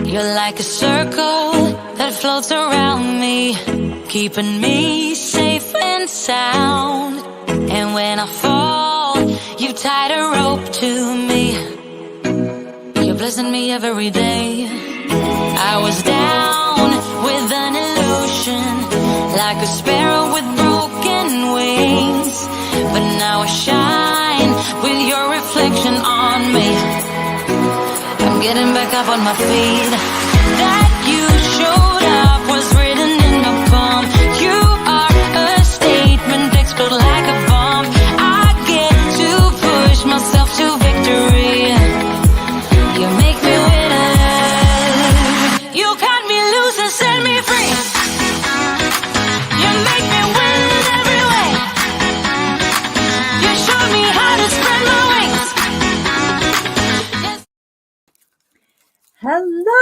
You're like a circle that floats around me, keeping me safe and sound. And when I fall, you tied a rope to me. You're blessing me every day. I was down with an illusion, like a sparrow with broken wings. But now I shine with your reflection on me. I'm getting back up on my feet. That you showed up was written in the palm. You are a statement, explode like a bomb. I get to push myself to victory. You make me winner. You cut me loose and set me free. You make me win in every way. You showed me how to spread my wings. Hello.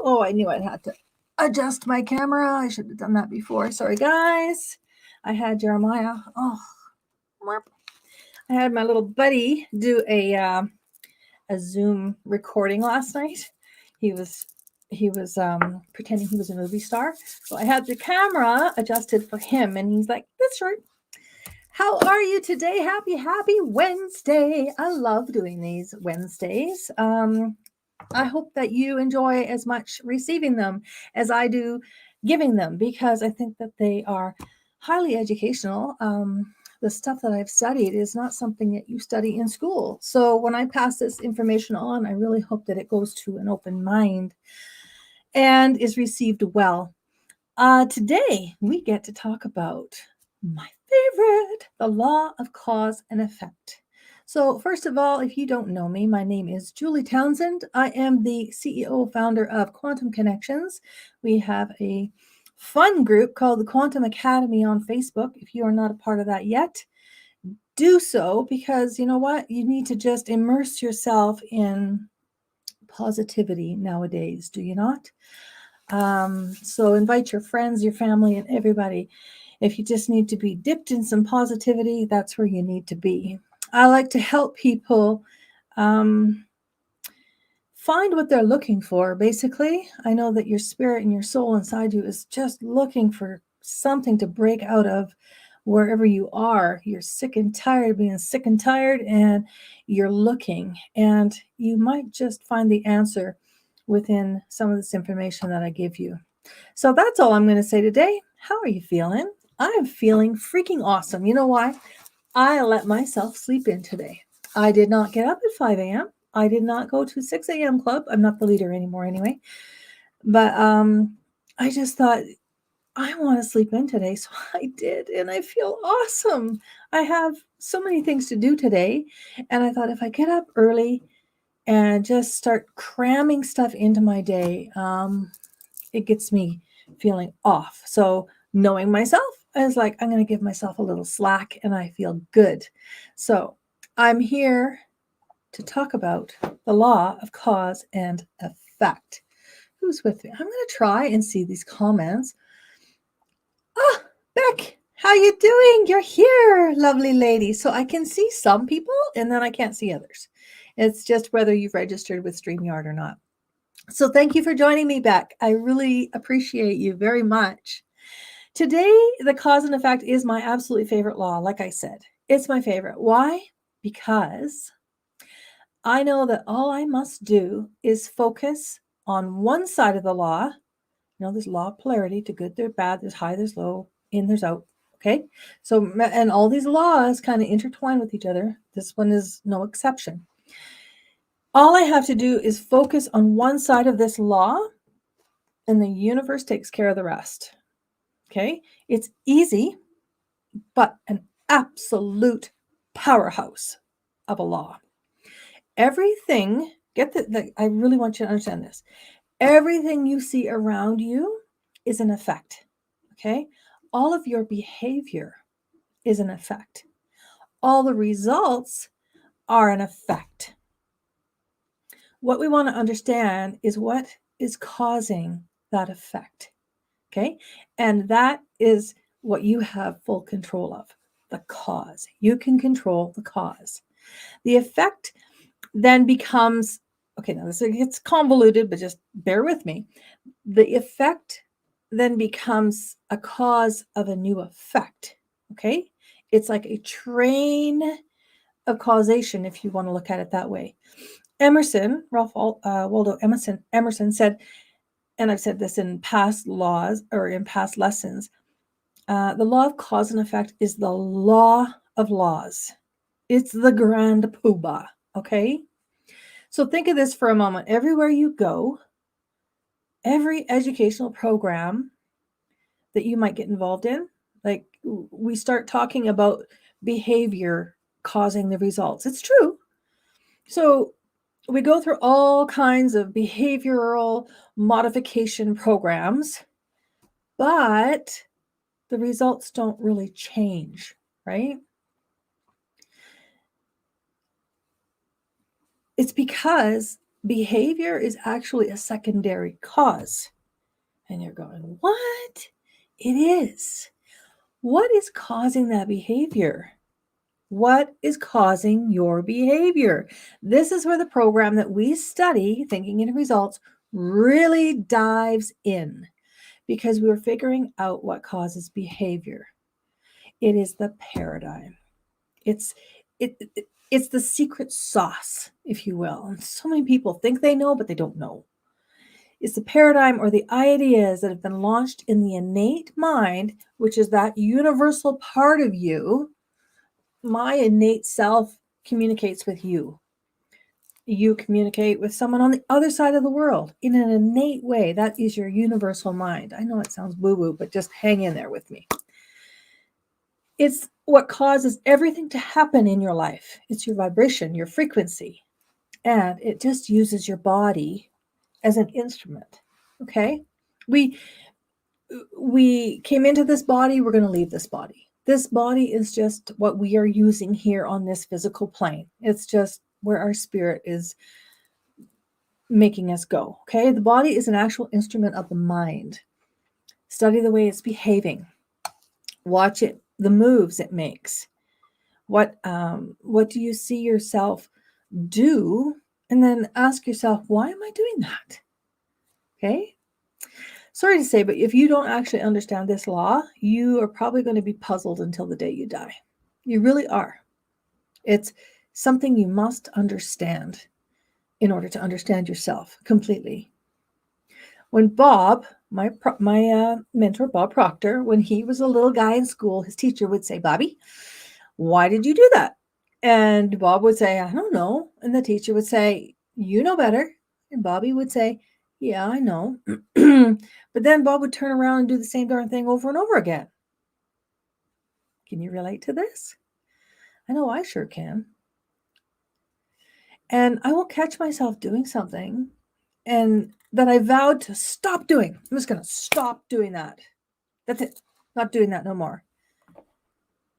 Oh, I knew I'd have to adjust my camera. I should have done that before. Sorry, guys. I had Jeremiah. I had my little buddy do a Zoom recording last night. He was pretending he was a movie star. So I had the camera adjusted for him, and he's like, "That's right. How are you today? Happy Wednesday." I love doing these Wednesdays. I hope that you enjoy as much receiving them as I do giving them, because I think that they are highly educational. The stuff that I've studied is not something that you study in school. So when I pass this information on, I really hope that it goes to an open mind and is received well. Today, we get to talk about my favorite, the law of cause and effect. So first of all, if you don't know me, my name is Julie Townsend. I am the CEO, founder of Quantum Connections. We have a fun group called the Quantum Academy on Facebook. If you are not a part of that yet, do so, because you know what? You need to just immerse yourself in positivity nowadays, do you not? So invite your friends, your family, and everybody. If you just need to be dipped in some positivity, that's where you need to be. I like to help people find what they're looking for, basically. I know that your spirit and your soul inside you is just looking for something to break out of wherever you are. You're sick and tired of being sick and tired, and you're looking. And you might just find the answer within some of this information that I give you. So that's all I'm going to say today. How are you feeling? I'm feeling freaking awesome. You know why? I let myself sleep in today. I did not get up at 5 a.m. I did not go to 6 a.m. club. I'm not the leader anymore anyway. But I just thought, I want to sleep in today. So I did, and I feel awesome. I have so many things to do today. And I thought, if I get up early and just start cramming stuff into my day, it gets me feeling off. So knowing myself, I was like, I'm going to give myself a little slack, and I feel good. So I'm here to talk about the law of cause and effect. Who's with me? I'm going to try and see these comments. Ah, Beck, how you doing? You're here, lovely lady. So I can see some people, and then I can't see others. It's just whether you've registered with StreamYard or not. So thank you for joining me, Beck. I really appreciate you very much. Today, the cause and effect is my absolute favorite law. Like I said, it's my favorite. Why? Because I know that all I must do is focus on one side of the law. You know, there's law of polarity, to good, there's bad, there's high, there's low, in, there's out. Okay. So, and all these laws kind of intertwine with each other. This one is no exception. All I have to do is focus on one side of this law, and the universe takes care of the rest. Okay. It's easy, but an absolute powerhouse of a law. Everything, I really want you to understand this. Everything you see around you is an effect. Okay. All of your behavior is an effect. All the results are an effect. What we want to understand is what is causing that effect. Okay. And that is what you have full control of, the cause. You can control the cause. The effect then becomes Okay, now this gets convoluted, but just bear with me. The effect then becomes a cause of a new effect. Okay, it's like a train of causation, if you want to look at it that way. Ralph Waldo Emerson said, and I've said this in past laws or in past lessons, the law of cause and effect is the law of laws. It's the grand poobah, okay? So think of this for a moment. Everywhere you go, every educational program that you might get involved in, like we start talking about behavior causing the results. It's true. So we go through all kinds of behavioral modification programs, but the results don't really change, right? It's because behavior is actually a secondary cause. And you're going, what? It is. What is causing that behavior? What is causing your behavior? This is where the program that we study, Thinking and Results, really dives in, because we're figuring out what causes behavior. It is the paradigm. It's it's the secret sauce, if you will. And so many people think they know, but they don't know. It's the paradigm or the ideas that have been launched in the innate mind, which is that universal part of you. My innate self communicates with you. You communicate with someone on the other side of the world in an innate way. That is your universal mind. I know it sounds woo-woo, but just hang in there with me. It's what causes everything to happen in your life. It's your vibration, your frequency, and it just uses your body as an instrument. Okay? We came into this body, we're going to leave this body. This body is just what we are using here on this physical plane. It's just where our spirit is making us go. Okay? The body is an actual instrument of the mind. Study the way it's behaving. Watch it, the moves it makes. What do you see yourself do? And then ask yourself, why am I doing that? Okay? Sorry to say, but if you don't actually understand this law, you are probably going to be puzzled until the day you die. You really are. It's something you must understand in order to understand yourself completely. When Bob, my mentor, Bob Proctor, when he was a little guy in school, his teacher would say, Bobby, why did you do that? And Bob would say, I don't know. And the teacher would say, you know better. And Bobby would say, yeah, I know. But then Bob would turn around and do the same darn thing over and over again. Can you relate to this? I know I sure can. And I will catch myself doing something and that I vowed to stop doing. I'm just going to stop doing that. That's it. Not doing that no more.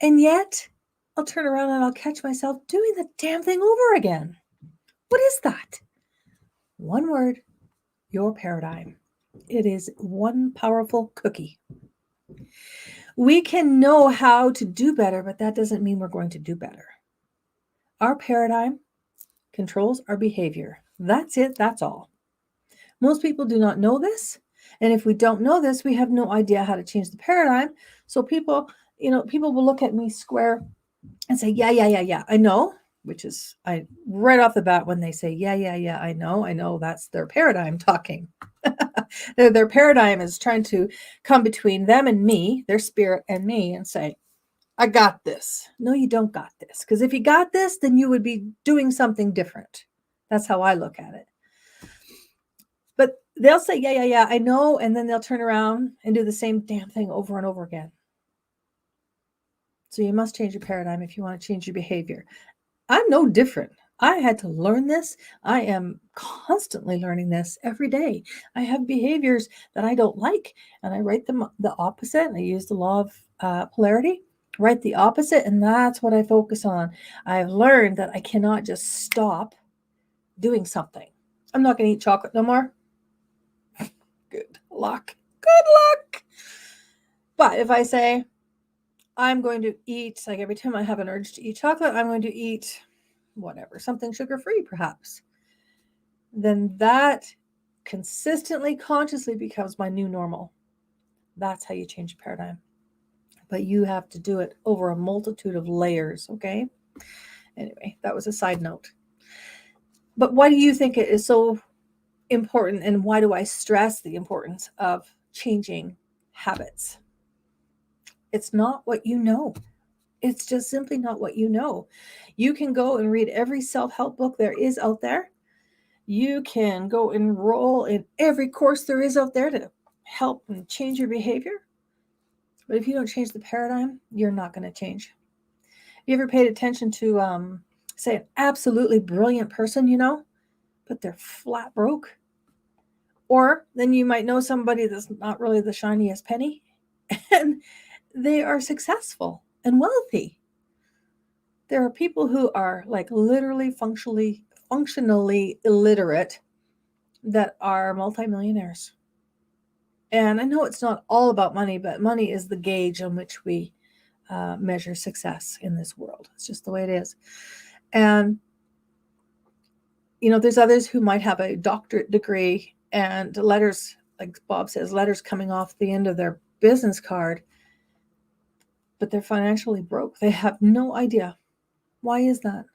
And yet I'll turn around and I'll catch myself doing the damn thing over again. What is that? One word, your paradigm. It is one powerful cookie. We can know how to do better, but that doesn't mean we're going to do better. Our paradigm controls our behavior. That's it. That's all. Most people do not know this. And if we don't know this, we have no idea how to change the paradigm. So people will look at me square and say, yeah, I know, which is right off the bat when they say, yeah, I know, that's their paradigm talking. Their paradigm is trying to come between them and me, their spirit and me, and say, I got this. No, you don't got this. Because if you got this, then you would be doing something different. That's how I look at it. But they'll say, yeah, I know. And then they'll turn around and do the same damn thing over and over again. So you must change your paradigm if you want to change your behavior. I'm no different. I had to learn this. I am constantly learning this every day. I have behaviors that I don't like, and I write them the opposite. I use the law of polarity, write the opposite, and that's what I focus on. I've learned that I cannot just stop doing something. I'm not going to eat chocolate no more. Good luck. Good luck. But if I say, I'm going to eat, like every time I have an urge to eat chocolate, I'm going to eat whatever, something sugar-free perhaps. then that consistently, consciously becomes my new normal. That's how you change a paradigm. But you have to do it over a multitude of layers, okay? Anyway, that was a side note. But why do you think it is so important, and why do I stress the importance of changing habits? It's not what you know. It's just simply not what you know. You can go and read every self-help book there is out there. You can go enroll in every course there is out there to help and change your behavior. But if you don't change the paradigm, you're not going to change. You ever paid attention to, say, an absolutely brilliant person, but they're flat broke? Or then you might know somebody that's not really the shiniest penny, and they are successful and wealthy. There are people who are like literally functionally illiterate that are multimillionaires. And I know it's not all about money, but money is the gauge on which we measure success in this world. It's just the way it is. And, there's others who might have a doctorate degree and letters, like Bob says, letters coming off the end of their business card, but they're financially broke. They have no idea. Why is that?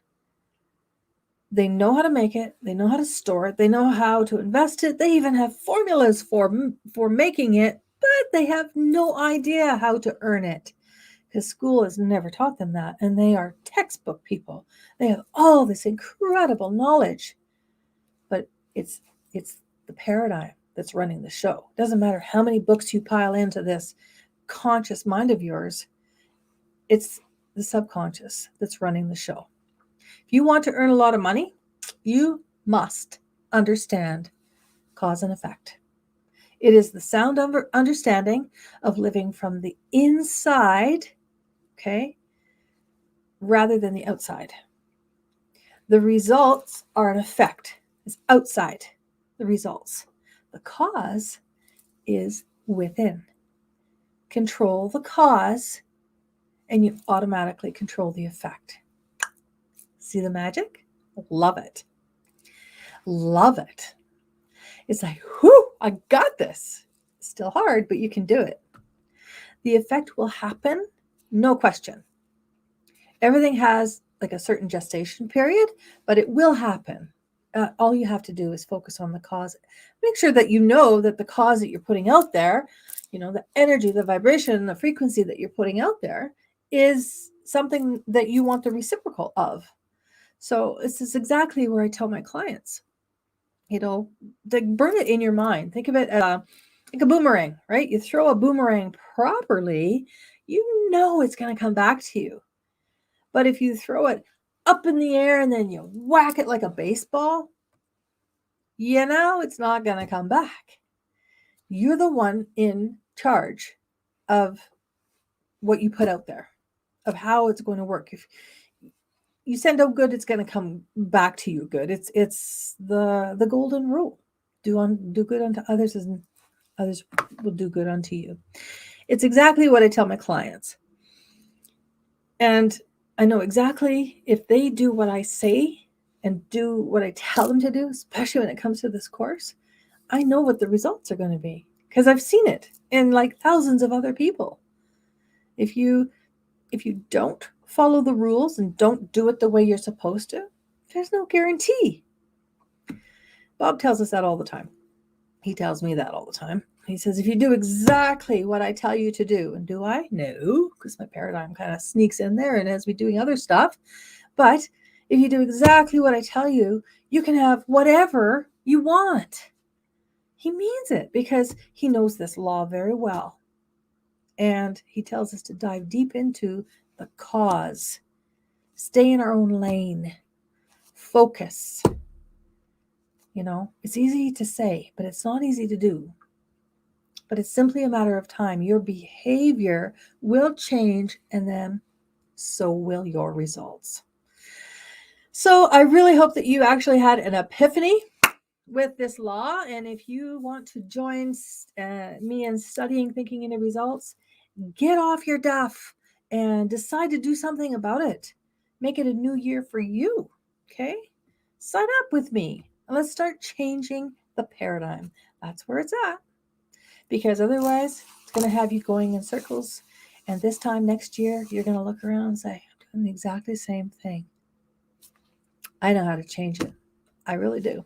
They know how to make it. They know how to store it. They know how to invest it. They even have formulas for making it, but they have no idea how to earn it because school has never taught them that. And they are textbook people. They have all this incredible knowledge, but it's the paradigm that's running the show. It doesn't matter how many books you pile into this conscious mind of yours. It's the subconscious that's running the show. If you want to earn a lot of money, you must understand cause and effect. It is the sound understanding of living from the inside, okay, rather than the outside. The results are an effect. It's outside the results. The cause is within. Control the cause, and you automatically control the effect. See the magic? Love it. Love it. It's like, whew, I got this. It's still hard, but you can do it. The effect will happen, no question. Everything has like a certain gestation period, but it will happen. All you have to do is focus on the cause. Make sure that you know that the cause that you're putting out there, the energy, the vibration, the frequency that you're putting out there is something that you want the reciprocal of. So this is exactly where I tell my clients, like burn it in your mind. Think of it as like a boomerang, right? You throw a boomerang properly, it's going to come back to you. But if you throw it up in the air and then you whack it like a baseball, it's not going to come back. You're the one in charge of what you put out there, of how it's going to work. If you send out good, it's going to come back to you good. It's the golden rule. Do good unto others, and others will do good unto you. It's exactly what I tell my clients. And I know exactly if they do what I say and do what I tell them to do, especially when it comes to this course, I know what the results are going to be because I've seen it in like thousands of other people. If you don't follow the rules and don't do it the way you're supposed to, there's no guarantee. Bob tells us that all the time. He tells me that all the time. He says, if you do exactly what I tell you to do, and do I? No, because my paradigm kind of sneaks in there and has me doing other stuff. But if you do exactly what I tell you, you can have whatever you want. He means it because he knows this law very well. And he tells us to dive deep into the cause, stay in our own lane, focus. It's easy to say, but it's not easy to do. But it's simply a matter of time. Your behavior will change, and then so will your results. So I really hope that you actually had an epiphany with this law. And if you want to join me in studying thinking into results, get off your duff and decide to do something about it. Make it a new year for you. Okay? Sign up with me. And let's start changing the paradigm. That's where it's at. Because otherwise, it's going to have you going in circles. And this time next year, you're going to look around and say, I'm doing the exactly same thing. I know how to change it. I really do.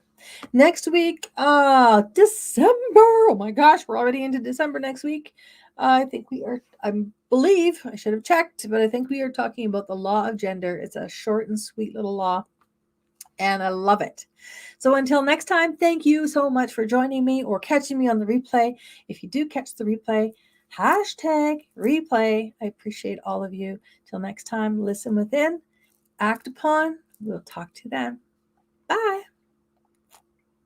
Next week, December. Oh my gosh, we're already into December next week. I think we are, I believe, I should have checked, but I think we are talking about the law of gender. It's a short and sweet little law, and I love it. So until next time, thank you so much for joining me or catching me on the replay. If you do catch the replay, #replay. I appreciate all of you. Till next time, listen within, act upon. We'll talk to you then. Bye.